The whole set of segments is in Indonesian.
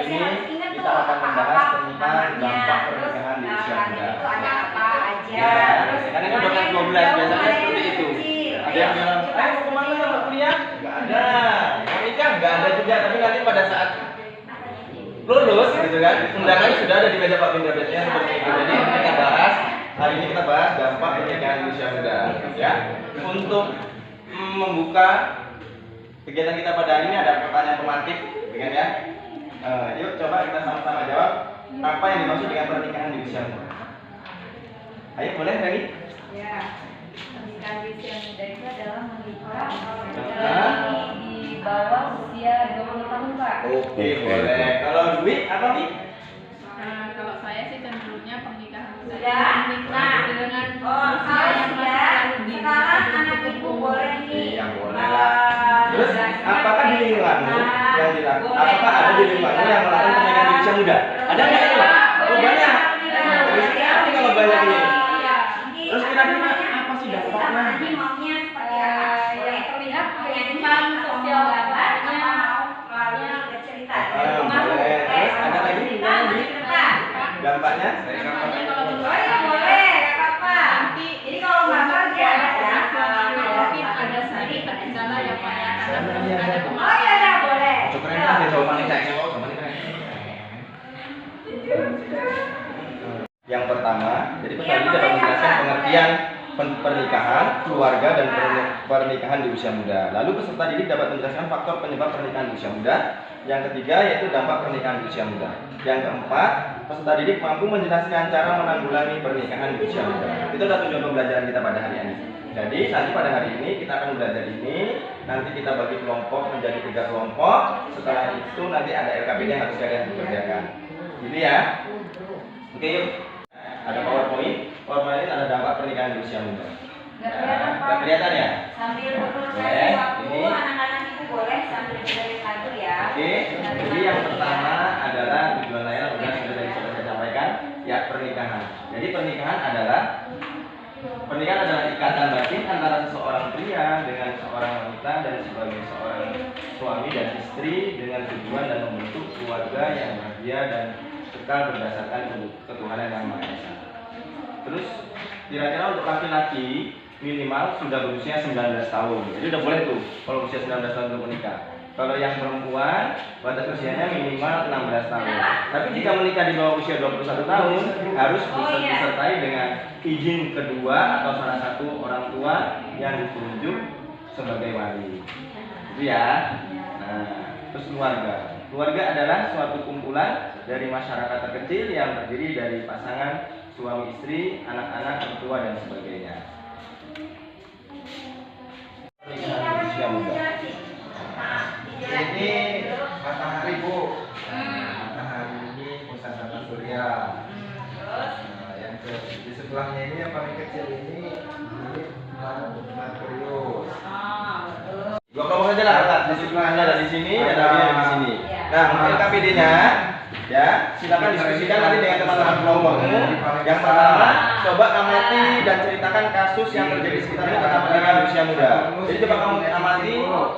ini kita akan membahas tentang dampak pernikahan di usia muda. Ya, karena kan udah 12 biasanya seperti itu. Ada yang bilang, ayo mau kemana, mau kuliah? Nggak ada. Mau nikah? Nggak ada juga. Tapi nanti pada saat lulus gitu kan, undangan sudah ada di meja Pak Bindra biasanya seperti itu. Jadi kita bahas, hari ini kita bahas dampak pernikahan di usia muda. Ya, untuk membuka kegiatan kita pada hari ini ada pertanyaan pemantik, dengan ya. Yuk coba kita sama-sama jawab apa yang dimaksud dengan pernikahan di usia muda. Ayo boleh Rani? Ya, pernikahan di usia muda itu adalah menikah di bawah usia 20 tahun, Pak. Oke, boleh. Kalau Dwi apa nih? Kalau saya sih cenderungnya pernikahan Sudah? Nah, dengan usia yang masih dini. Sekarang anak ibu boleh nih. Iya, boleh lah. Terus apakah di lingkunganmu yang dilakukan? Apakah ada di lingkunganmu yang melakukan pernikahan di usia muda? Ada nggak itu? Oh banyak. Terus apa kalau banyak ini? Terus kira-kira apa sih dampaknya? Ini maunya seperti apa? Yang terlihat kehidupan sosial bapak melalui cerita. Boleh. Terus ada lagi yang di dampaknya? Dampaknya kalau Oh menurut iya saya boleh, nggak apa-apa. Jadi kalau nggak kerja ada ya. mungkin ada sedikit kendala yang banyak ada Oh iya dah boleh. Keren kan dia jawabannya kayaknya loh, jawabannya keren. Yang pertama, jadi tadi dapat menjelaskan pengertian pernikahan, keluarga dan pernikahan di usia muda. Lalu peserta didik dapat menjelaskan faktor penyebab pernikahan di usia muda. Yang ketiga yaitu dampak pernikahan di usia muda. Yang keempat, peserta didik mampu menjelaskan cara menanggulangi pernikahan di usia muda. Itu adalah tujuan pembelajaran kita pada hari ini. Jadi nanti pada hari ini kita akan belajar ini. Nanti kita bagi kelompok menjadi 3 kelompok. Setelah itu nanti ada LKPD yang harus kalian kerjakan. Gitu ya. Oke yuk. Ada PowerPoint. PowerPoint ini ada dampak pernikahan di usia muda. Nggak kelihatan ya? Sambil berproses Boleh. waktu, Ini. anak-anak itu boleh sambil dengerin lagu ya. Oke. Jadi yang pertama adalah tujuan layanan sudah saya sampaikan ya pernikahan. Jadi pernikahan adalah ikatan batin antara seseorang pria dengan seorang wanita dan sebagai seorang suami dan istri dengan tujuan dan membentuk keluarga yang bahagia dan kekal berdasarkan ketuhanan yang Maha Esa. Terus kira-kira untuk laki-laki minimal sudah berusia 19 tahun. Jadi udah boleh tuh kalau usia 19 tahun untuk menikah. Kalau yang perempuan batas usianya minimal 16 tahun. Tapi jika menikah di bawah usia 21 tahun harus disertai dengan izin kedua atau salah satu orang tua yang ditunjuk sebagai wali. Itu ya. Nah, terus keluarga. Keluarga adalah suatu kumpulan dari masyarakat terkecil yang terdiri dari pasangan, suami istri, anak-anak, mertua dan sebagainya. Usia muda. Ini matahari Bu. Matahari ini pusat tata surya. Yang di sebelahnya ini yang paling kecil ini Merkurius. Dua kelompok saja lah, di sebelahnya ada di sini dan lagi ada di sini. Nah, untuk LKPD-nya ya, silakan diskusikan nanti dengan teman-teman kelompokmu. Yang pertama, coba amati dan ceritakan kasus yang terjadi di sekitarmu tentang pernikahan di usia muda. Jadi coba kamu amati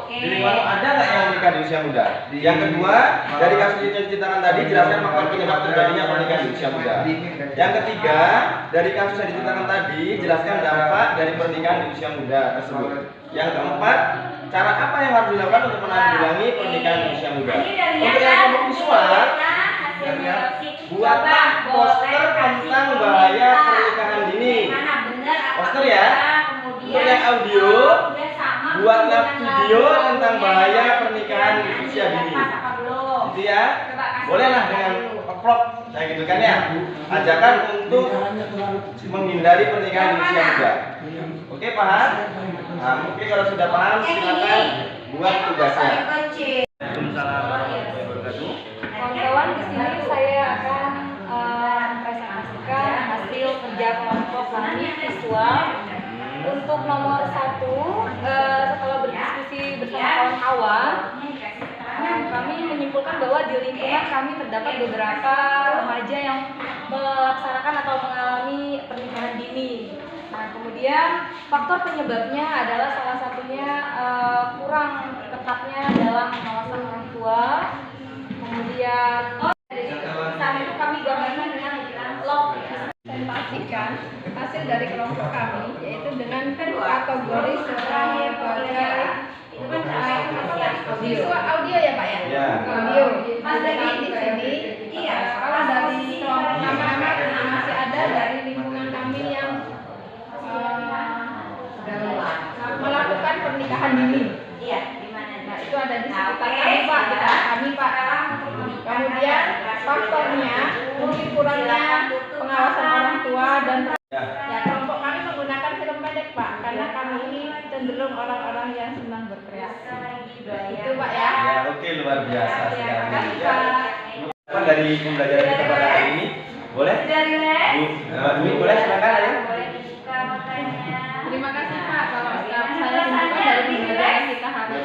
di lingkunganmu ada nggak yang menikah di usia muda. Yang kedua, dari kasus yang diceritakan tadi jelaskan faktor penyebab terjadinya pernikahan di usia muda. Yang ketiga, dari kasus yang diceritakan tadi jelaskan dampak dari pernikahan di usia muda tersebut. Yang keempat, cara apa yang harus dilakukan untuk menanggulangi pernikahan di usia muda. Untuk yang kelompok visual, buatlah poster tentang bahaya pernikahan dini. Poster ya. Untuk yang audio, buatlah video tentang bahaya pernikahan di usia dini. Gitu ya. Bolehlah dengan vlog, saya gitu kan ya. Ajakan untuk menghindari pernikahan di usia muda. Oke, paham? Nah, mungkin kalau sudah paham silakan buat tugasnya. Kawan-kawan, di sini saya akan mempresentasikan hasil kerja kelompok kami visual. Untuk nomor 1, setelah berdiskusi bersama kawan-kawan, kami menyimpulkan bahwa di lingkungan kami terdapat beberapa remaja yang melaksanakan atau mengalami pernikahan dini. Nah, kemudian faktor penyebabnya adalah salah satunya kurang ketatnya dalam pengawasan orang tua. Kemudian hasil dari kelompok kami, yaitu dengan kategori sebagai visual audio ya Pak ya? Ya. Audio. Jadi di sini kalau dari kelompok nama-nama masih ada dari lingkungan kami yang melakukan pernikahan dini. Nah, itu ada di sekitar kami Pak, kami Pak. Kemudian faktornya mungkin kurangnya pengawasan orang tua dan ya kelompok kami menggunakan film pendek Pak, karena kami ini cenderung orang-orang yang senang berkreasi. Itu Pak ya. Ya, oke, luar biasa Ya, sekali. makasih Ya. Pak. Dari pembelajaran kita pada hari ini, boleh? Bu, boleh silakan ya. Terima kasih Pak. Kalau saya simpulkan dari pembelajaran kita harus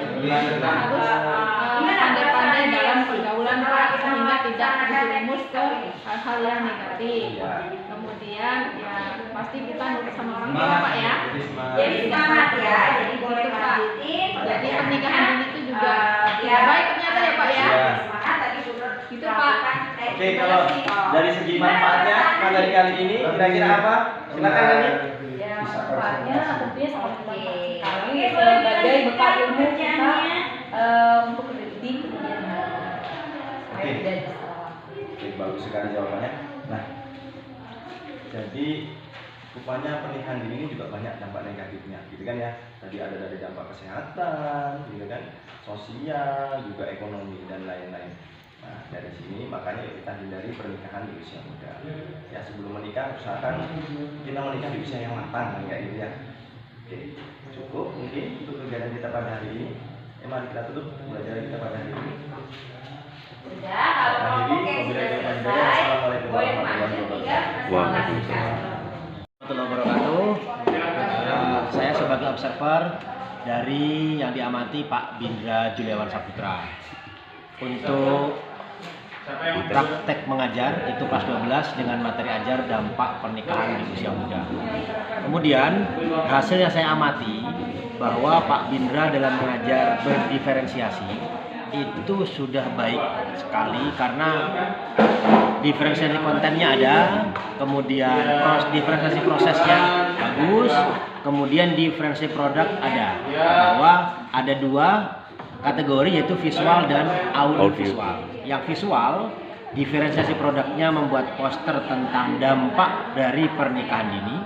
pandai-pandai dalam pergaulan Pak, sehingga tidak terjerumus ke hal-hal yang negatif. Kemudian ya pasti kita nurut sama orang tua Pak ya. Jadi semangat ya. Jadi boleh Pak. Jadi pernikahan dini itu juga ya baik ternyata ya Pak ya. Gitu Pak. Oke, kalau dari segi manfaatnya materi kali ini kira-kira apa? Silakan Dani. Ya, manfaatnya tentunya sangat bermanfaat sekali sebagai bekal ilmu kita untuk di kemudian hari. Oke, bagus sekali jawabannya. Nah, jadi rupanya pernikahan dini ini juga banyak dampak negatifnya, gitu kan ya? Tadi ada dari dampak kesehatan, gitu kan, sosial, juga ekonomi dan lain-lain. Nah, dari sini makanya kita hindari pernikahan di usia muda. Ya, sebelum menikah usahakan kita menikah di usia yang matang, kayak gitu ya. Oke, cukup mungkin untuk kegiatan kita pada hari ini. Mari kita tutup pembelajaran kita pada hari ini. Sudah, kalau kelompok yang sudah selesai, boleh masuk tiga. Waalaikumsalam warahmatullahi wabarakatuh. Saya sebagai observer dari yang diamati Pak Bindra Juliawan Saputra untuk praktek mengajar itu kelas 12 dengan materi ajar dampak pernikahan di usia muda. Kemudian hasil yang saya amati bahwa Pak Bindra dalam mengajar berdiferensiasi itu sudah baik sekali karena diferensiasi kontennya ada, kemudian diferensiasi prosesnya bagus, kemudian diferensiasi produk ada. Bahwa ada dua kategori yaitu visual dan audiovisual. Yang visual, diferensiasi produknya membuat poster tentang dampak dari pernikahan dini.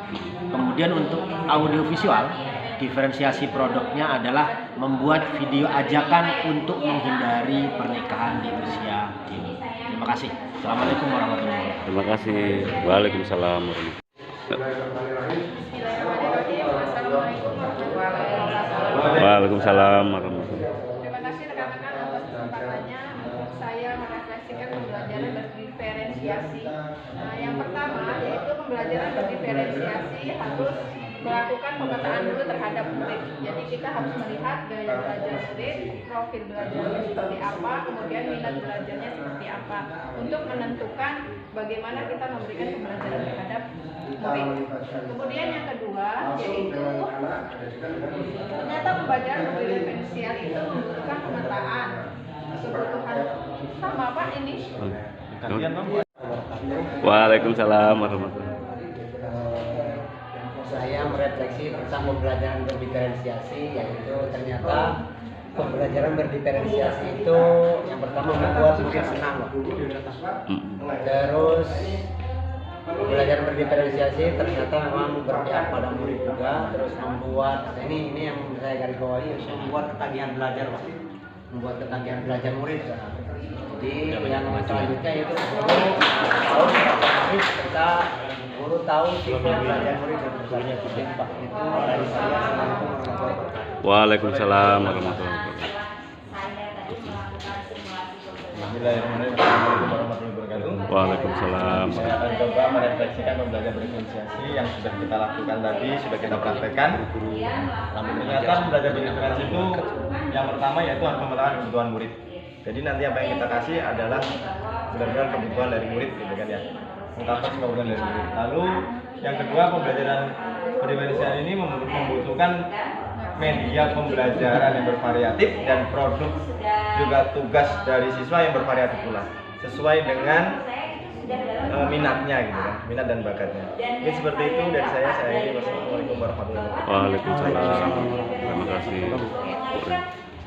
Kemudian untuk audiovisual, diferensiasi produknya adalah membuat video ajakan untuk menghindari pernikahan di usia dini. Terima kasih. Assalamualaikum warahmatullahi wabarakatuh. Terima kasih. Waalaikumsalam warahmatullahi wabarakatuh. Waalaikumsalam warahmatullahi wabarakatuh. Terima kasih rekan-rekan atas kesempatannya untuk saya merefleksikan pembelajaran berdiferensiasi. Nah, yang pertama yaitu pembelajaran berdiferensiasi harus melakukan pemetaan dulu terhadap murid. Jadi kita harus melihat gaya belajar murid, profil belajarnya seperti apa, kemudian minat belajarnya seperti apa, untuk menentukan bagaimana kita memberikan pembelajaran terhadap murid. Kemudian yang kedua yaitu ternyata pembelajaran berdiferensial itu membutuhkan pemetaan kebutuhan sama Pak ini. Waalaikumsalam warahmatullahi wabarakatuh. Saya merefleksi tentang pembelajaran berdiferensiasi, yaitu ternyata pembelajaran berdiferensiasi itu yang pertama membuat murid senang. Terus pembelajaran berdiferensiasi ternyata memang berpihak pada murid juga, terus membuat ini yang saya garis bawahi, membuat ketagihan belajar, Pak. Membuat ketagihan belajar murid. Jadi yang selanjutnya itu guru tahu murid serta guru tahu sifat belajar murid dan berbagai Pak. Itu dari saya. Waalaikumsalam warahmatullahi wabarakatuh. Bismillahirrahmanirrahim. Warahmatullahi wabarakatuh. Waalaikumsalam. Saya akan coba merefleksikan pembelajaran berdiferensiasi yang sudah kita lakukan tadi, sudah kita praktekkan. Ternyata belajar berdiferensiasi itu yang pertama yaitu harus memetakan kebutuhan murid. Jadi nanti apa yang kita kasih adalah benar-benar kebutuhan dari murid, gitu kan ya. Mengungkapkan kebutuhan dari murid. Lalu yang kedua, pembelajaran berdiferensiasi ini membutuhkan media pembelajaran yang bervariatif dan produk juga tugas dari siswa yang bervariatif pula, sesuai dengan minatnya gitu kan, minat dan bakatnya. Mungkin seperti itu dari saya. Wassalamualaikum warahmatullahi wabarakatuh. Waalaikumsalam. Terima kasih.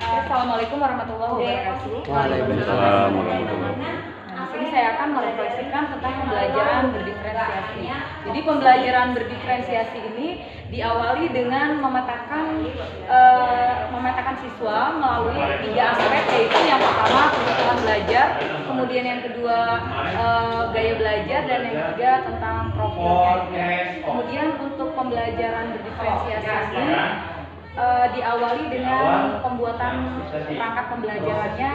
Assalamualaikum warahmatullahi wabarakatuh. Waalaikumsalam warahmatullahi wabarakatuh. Di sini saya akan merefleksikan tentang pembelajaran berdiferensiasi. Jadi pembelajaran berdiferensiasi ini diawali dengan memetakan siswa melalui 3 aspek, yaitu yang pertama kebutuhan belajar, kemudian yang kedua gaya belajar, dan yang ketiga tentang profilnya. Kemudian untuk pembelajaran berdiferensiasi ini diawali dengan pembuatan perangkat pembelajarannya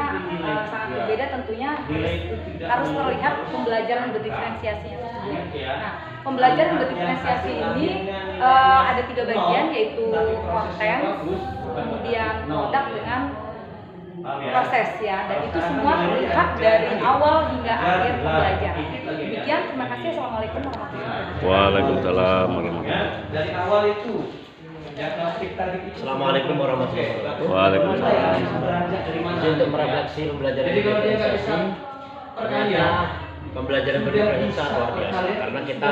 sangat berbeda tentunya, harus terlihat pembelajaran berdiferensiasinya tersebut. Nah, pembelajaran berdiferensiasi ini ada 3 bagian, yaitu konten, kemudian produk, dengan proses ya, dan itu semua terlihat dari awal hingga akhir pembelajaran. Demikian, terima kasih. Assalamualaikum warahmatullahi wabarakatuh. Waalaikumsalam warahmatullahi wabarakatuh. Dari awal itu Assalamualaikum warahmatullahi wabarakatuh. Waalaikumsalam. Jadi untuk merefleksi pembelajaran berdiferensiasi, ternyata pembelajaran berdiferensiasi luar biasa, karena kita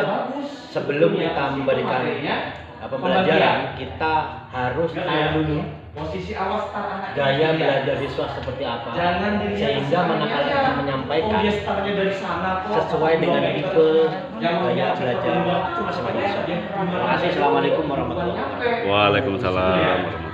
sebelum kita memberikan pembelajaran, kita harus tahu dulu gaya belajar siswa seperti apa, sehingga manakala kita menyampaikan sesuai dengan tipe gaya belajar masing-masing siswa. Terima kasih. Assalamualaikum warahmatullahi wabarakatuh. Waalaikumsalam warahmatullahi wabarakatuh.